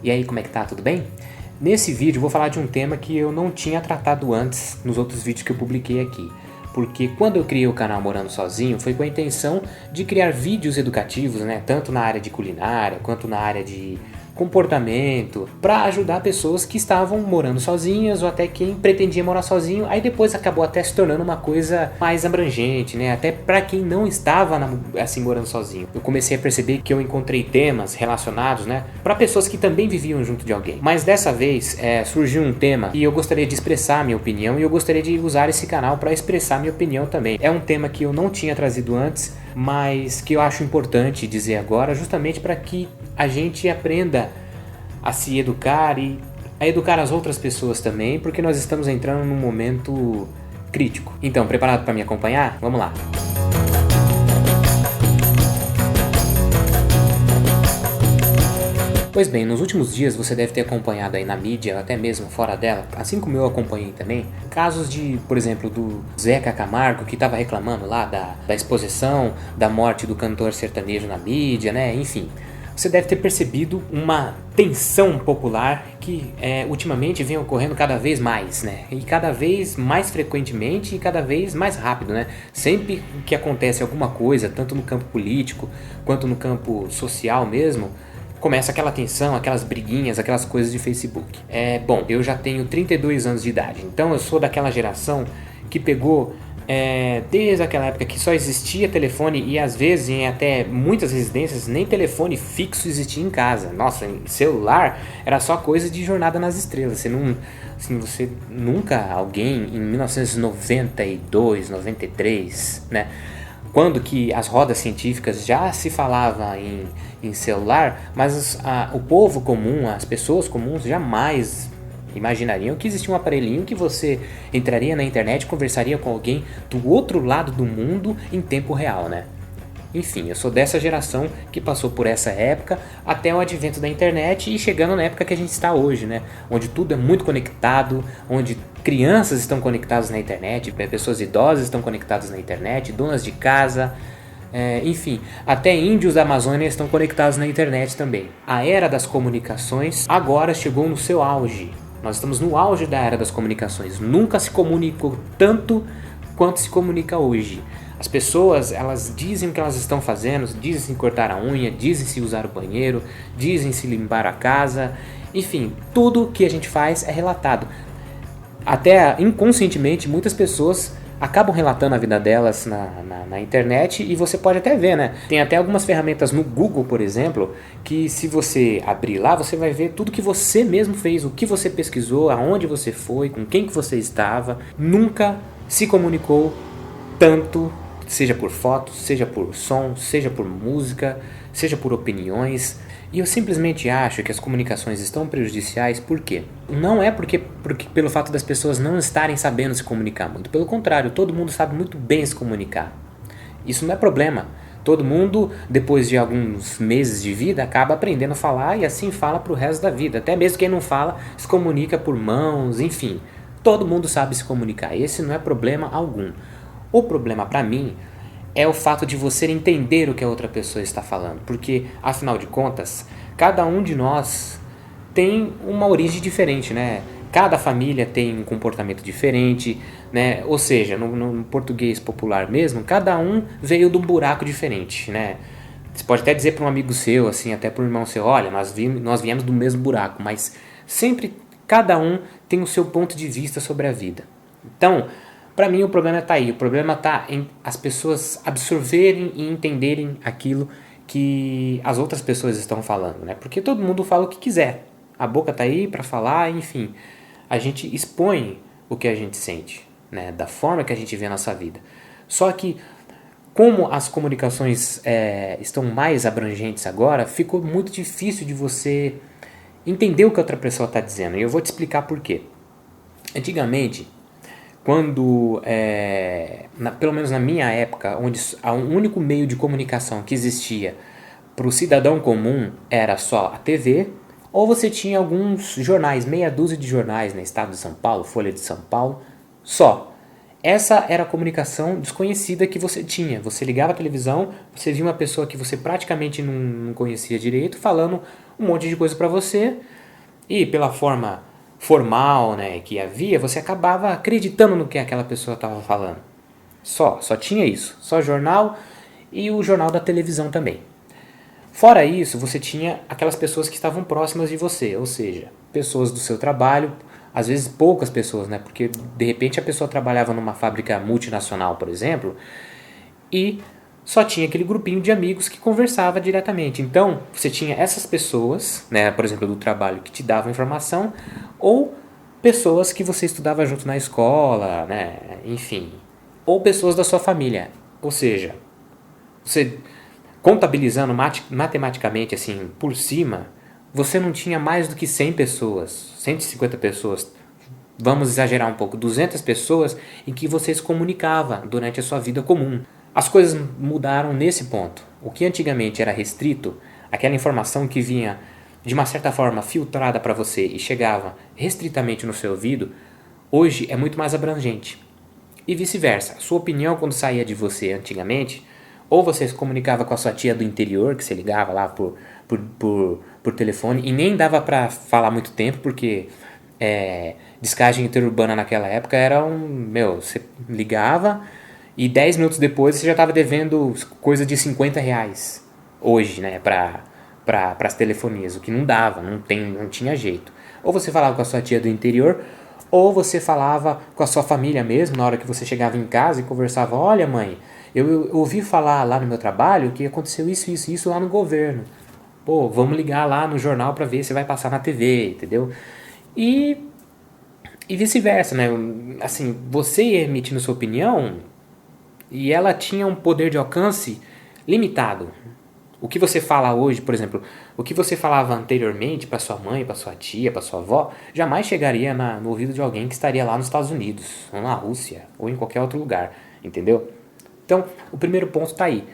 E aí, como é que tá? Tudo bem? Nesse vídeo eu vou falar de um tema que eu não tinha tratado antes nos outros vídeos que eu publiquei aqui. Porque quando eu criei o canal Morando Sozinho foi com a intenção de criar vídeos educativos, né, tanto na área de culinária quanto na área de comportamento, para ajudar pessoas que estavam morando sozinhas ou até quem pretendia morar sozinho. Aí depois acabou até se tornando uma coisa mais abrangente, né, até para quem não estava assim morando sozinho. Eu comecei a perceber que eu encontrei temas relacionados, né, para pessoas que também viviam junto de alguém. Mas dessa vez surgiu um tema e eu gostaria de expressar minha opinião e eu gostaria de usar esse canal para expressar minha opinião também. É um tema que eu não tinha trazido antes, mas que eu acho importante dizer agora, justamente para que a gente aprenda a se educar e a educar as outras pessoas também, porque nós estamos entrando num momento crítico. Então, preparado para me acompanhar? Vamos lá! Pois bem, nos últimos dias você deve ter acompanhado aí na mídia, até mesmo fora dela, assim como eu acompanhei também, casos de, por exemplo, do Zeca Camargo, que estava reclamando lá da exposição, da morte do cantor sertanejo na mídia, né? Enfim, você deve ter percebido uma tensão popular que ultimamente vem ocorrendo cada vez mais, né? E cada vez mais frequentemente e cada vez mais rápido, né? Sempre que acontece alguma coisa, tanto no campo político quanto no campo social mesmo, começa aquela tensão, aquelas briguinhas, aquelas coisas de Facebook. Bom, eu já tenho 32 anos de idade, então eu sou daquela geração que pegou desde aquela época que só existia telefone e às vezes em até muitas residências nem telefone fixo existia em casa. Nossa, celular era só coisa de jornada nas estrelas. Você nunca alguém em 1992, 93, né? Quando que as rodas científicas já se falava em celular, mas o povo comum, as pessoas comuns jamais imaginariam que existia um aparelhinho que você entraria na internet e conversaria com alguém do outro lado do mundo em tempo real, né? Enfim, eu sou dessa geração que passou por essa época até o advento da internet e chegando na época que a gente está hoje, né? Onde tudo é muito conectado, onde crianças estão conectadas na internet, pessoas idosas estão conectadas na internet, donas de casa, enfim, até índios da Amazônia estão conectados na internet também. A era das comunicações agora chegou no seu auge. Nós estamos no auge da era das comunicações. Nunca se comunicou tanto quanto se comunica hoje. As pessoas, elas dizem o que elas estão fazendo, dizem se cortar a unha, dizem se usar o banheiro, dizem se limpar a casa, enfim, tudo que a gente faz é relatado. Até inconscientemente, muitas pessoas acabam relatando a vida delas na internet e você pode até ver, né? Tem até algumas ferramentas no Google, por exemplo, que se você abrir lá, você vai ver tudo que você mesmo fez, o que você pesquisou, aonde você foi, com quem que você estava. Nunca se comunicou tanto, seja por fotos, seja por som, seja por música, seja por opiniões. E eu simplesmente acho que as comunicações estão prejudiciais. Por quê? Não é porque pelo fato das pessoas não estarem sabendo se comunicar muito. Pelo contrário, todo mundo sabe muito bem se comunicar. Isso não é problema. Todo mundo, depois de alguns meses de vida, acaba aprendendo a falar e assim fala pro resto da vida. Até mesmo quem não fala, se comunica por mãos, enfim. Todo mundo sabe se comunicar. Esse não é problema algum. O problema para mim é o fato de você entender o que a outra pessoa está falando, porque afinal de contas, cada um de nós tem uma origem diferente, né? Cada família tem um comportamento diferente, né? Ou seja, no português popular mesmo, cada um veio de um buraco diferente, né? Você pode até dizer para um amigo seu, assim, até para um irmão seu, olha, nós viemos do mesmo buraco, mas sempre cada um tem o seu ponto de vista sobre a vida. Então, para mim o problema está aí, o problema está em as pessoas absorverem e entenderem aquilo que as outras pessoas estão falando, né? Porque todo mundo fala o que quiser, a boca está aí para falar, enfim, a gente expõe o que a gente sente, né? Da forma que a gente vê a nossa vida. Só que como as comunicações estão mais abrangentes agora, ficou muito difícil de você entender o que a outra pessoa está dizendo, e eu vou te explicar por quê. Antigamente, quando, pelo menos na minha época, onde o único meio de comunicação que existia para o cidadão comum era só a TV, ou você tinha alguns jornais, meia dúzia de jornais, né? Estado de São Paulo, Folha de São Paulo, só. essa era a comunicação desconhecida que você tinha. Você ligava a televisão, você via uma pessoa que você praticamente não conhecia direito falando um monte de coisa para você, e pela forma formal, né, que havia, você acabava acreditando no que aquela pessoa estava falando. Só tinha isso. Só jornal e o jornal da televisão também. Fora isso, você tinha aquelas pessoas que estavam próximas de você, ou seja, pessoas do seu trabalho, às vezes poucas pessoas, né? Porque de repente a pessoa trabalhava numa fábrica multinacional, por exemplo, e só tinha aquele grupinho de amigos que conversava diretamente. Então, você tinha essas pessoas, né, por exemplo, do trabalho, que te davam informação, ou pessoas que você estudava junto na escola, né, enfim, ou pessoas da sua família. Ou seja, você contabilizando matematicamente assim por cima, você não tinha mais do que 100 pessoas, 150 pessoas, vamos exagerar um pouco, 200 pessoas em que você se comunicava durante a sua vida comum. As coisas mudaram nesse ponto. O que antigamente era restrito, aquela informação que vinha de uma certa forma filtrada para você e chegava restritamente no seu ouvido, hoje é muito mais abrangente. E vice-versa. Sua opinião, quando saía de você antigamente, ou você se comunicava com a sua tia do interior, que você ligava lá por telefone, e nem dava para falar muito tempo, porque descagem interurbana naquela época era você ligava e 10 minutos depois você já estava devendo coisa de R$ 50 hoje, né, para as telefonias, o que não dava, não tinha jeito. Ou você falava com a sua tia do interior, ou você falava com a sua família mesmo, na hora que você chegava em casa e conversava: olha mãe, eu ouvi falar lá no meu trabalho que aconteceu isso lá no governo. Pô, vamos ligar lá no jornal para ver se vai passar na TV, entendeu? E vice-versa, né? Assim, você ia emitindo sua opinião e ela tinha um poder de alcance limitado. O que você fala hoje, por exemplo, o que você falava anteriormente para sua mãe, para sua tia, para sua avó, jamais chegaria no ouvido de alguém que estaria lá nos Estados Unidos, ou na Rússia, ou em qualquer outro lugar, entendeu? Então, o primeiro ponto está aí.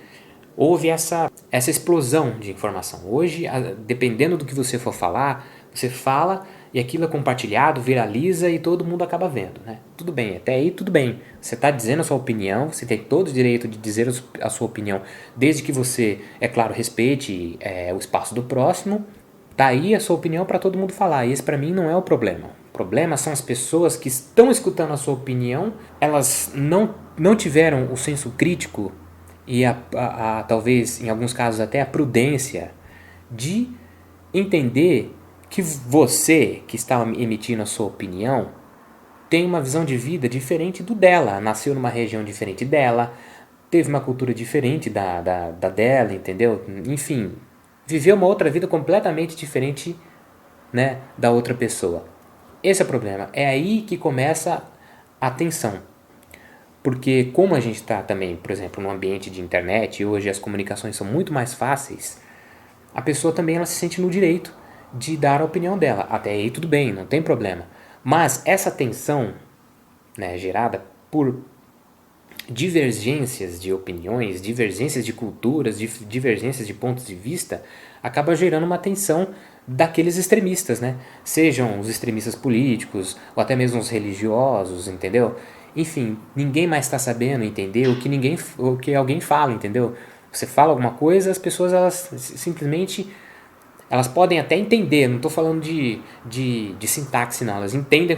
Houve essa explosão de informação. Hoje, dependendo do que você for falar, você fala e aquilo é compartilhado, viraliza e todo mundo acaba vendo, né? Tudo bem, até aí tudo bem. Você está dizendo a sua opinião, você tem todo o direito de dizer a sua opinião, desde que você, é claro, respeite o espaço do próximo. Tá aí a sua opinião para todo mundo falar. E esse para mim não é o problema. O problema são as pessoas que estão escutando a sua opinião, elas não tiveram o senso crítico e talvez, em alguns casos, até a prudência de entender que você, que está emitindo a sua opinião, tem uma visão de vida diferente do dela, nasceu numa região diferente dela, teve uma cultura diferente da dela, entendeu? Enfim, viveu uma outra vida completamente diferente, né, da outra pessoa. Esse é o problema. É aí que começa a tensão. Porque como a gente está também, por exemplo, no ambiente de internet, e hoje as comunicações são muito mais fáceis, a pessoa também ela se sente no direito de dar a opinião dela. Até aí tudo bem, não tem problema. Mas essa tensão, né, gerada por divergências de opiniões, divergências de culturas, divergências de pontos de vista, acaba gerando uma tensão daqueles extremistas, né? Sejam os extremistas políticos ou até mesmo os religiosos, entendeu? Enfim, ninguém mais está sabendo entender o que alguém fala, entendeu? Você fala alguma coisa, as pessoas elas simplesmente elas podem até entender, não estou falando de sintaxe não, elas entendem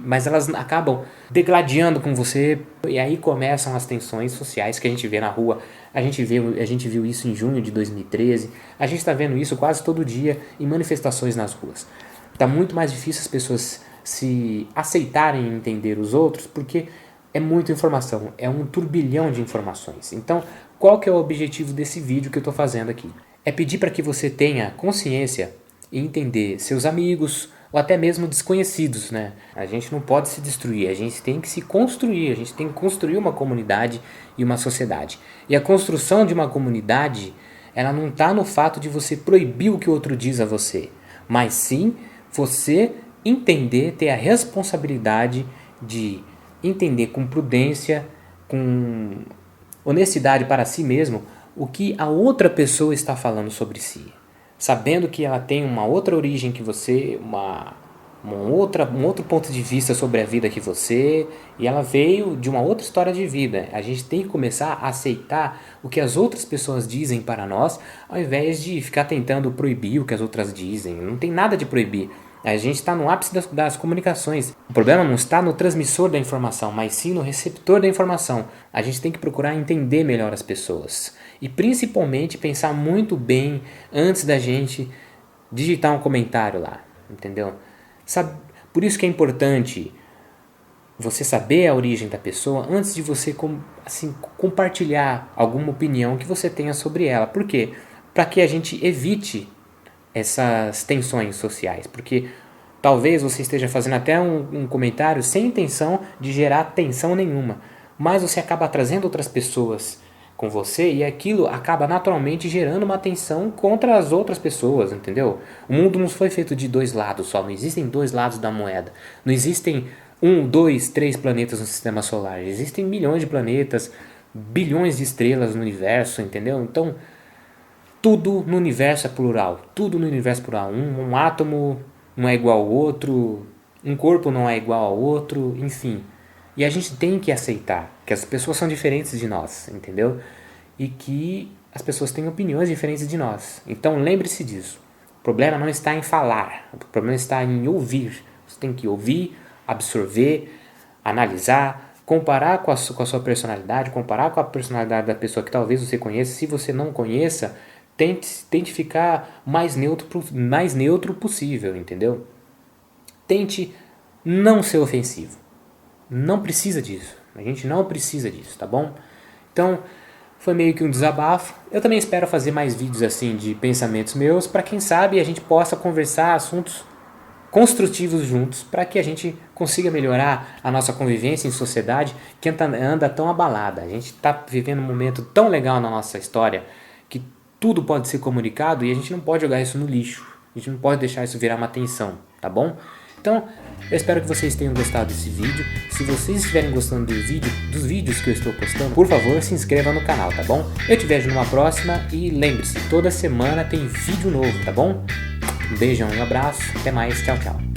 mas elas acabam degladiando com você, e aí começam as tensões sociais que a gente vê na rua. A gente viu isso em junho de 2013, a gente está vendo isso quase todo dia em manifestações nas ruas. Está muito mais difícil as pessoas se aceitarem e entender os outros, porque é muita informação, é um turbilhão de informações. Então, qual que é o objetivo desse vídeo que eu estou fazendo aqui? É pedir para que você tenha consciência e entender seus amigos ou até mesmo desconhecidos, né? A gente não pode se destruir, a gente tem que se construir, a gente tem que construir uma comunidade e uma sociedade. E a construção de uma comunidade, ela não está no fato de você proibir o que o outro diz a você, mas sim você entender, ter a responsabilidade de entender com prudência, com honestidade para si mesmo, o que a outra pessoa está falando sobre si, sabendo que ela tem uma outra origem que você, um outro ponto de vista sobre a vida que você, e ela veio de uma outra história de vida. A gente tem que começar a aceitar o que as outras pessoas dizem para nós, ao invés de ficar tentando proibir o que as outras dizem. Não tem nada de proibir. A gente está no ápice das comunicações. O problema não está no transmissor da informação, mas sim no receptor da informação. A gente tem que procurar entender melhor as pessoas. E principalmente pensar muito bem antes da gente digitar um comentário lá, entendeu? Por isso que é importante você saber a origem da pessoa antes de você compartilhar alguma opinião que você tenha sobre ela. Por quê? Para que a gente evite essas tensões sociais, porque talvez você esteja fazendo até um comentário sem intenção de gerar tensão nenhuma, mas você acaba trazendo outras pessoas com você e aquilo acaba naturalmente gerando uma tensão contra as outras pessoas, entendeu? O mundo não foi feito de dois lados só, não existem dois lados da moeda, não existem 1, 2, 3 planetas no sistema solar, existem milhões de planetas, bilhões de estrelas no universo, entendeu? Então tudo no universo é plural. Tudo no universo é plural. Um átomo não é igual ao outro. Um corpo não é igual ao outro. Enfim. E a gente tem que aceitar que as pessoas são diferentes de nós. Entendeu? E que as pessoas têm opiniões diferentes de nós. Então lembre-se disso. O problema não está em falar. O problema está em ouvir. Você tem que ouvir, absorver, analisar, comparar com a sua personalidade, comparar com a personalidade da pessoa que talvez você conheça. Se você não conheça, tente ficar mais neutro possível, entendeu? Tente não ser ofensivo. Não precisa disso. A gente não precisa disso, tá bom? Então, foi meio que um desabafo. Eu também espero fazer mais vídeos assim de pensamentos meus, para quem sabe a gente possa conversar assuntos construtivos juntos, para que a gente consiga melhorar a nossa convivência em sociedade que anda tão abalada. A gente está vivendo um momento tão legal na nossa história que tudo pode ser comunicado e a gente não pode jogar isso no lixo. A gente não pode deixar isso virar uma tensão, tá bom? Então, eu espero que vocês tenham gostado desse vídeo. Se vocês estiverem gostando dos vídeos que eu estou postando, por favor, se inscreva no canal, tá bom? Eu te vejo numa próxima e lembre-se, toda semana tem vídeo novo, tá bom? Um beijão, um abraço, até mais, tchau, tchau.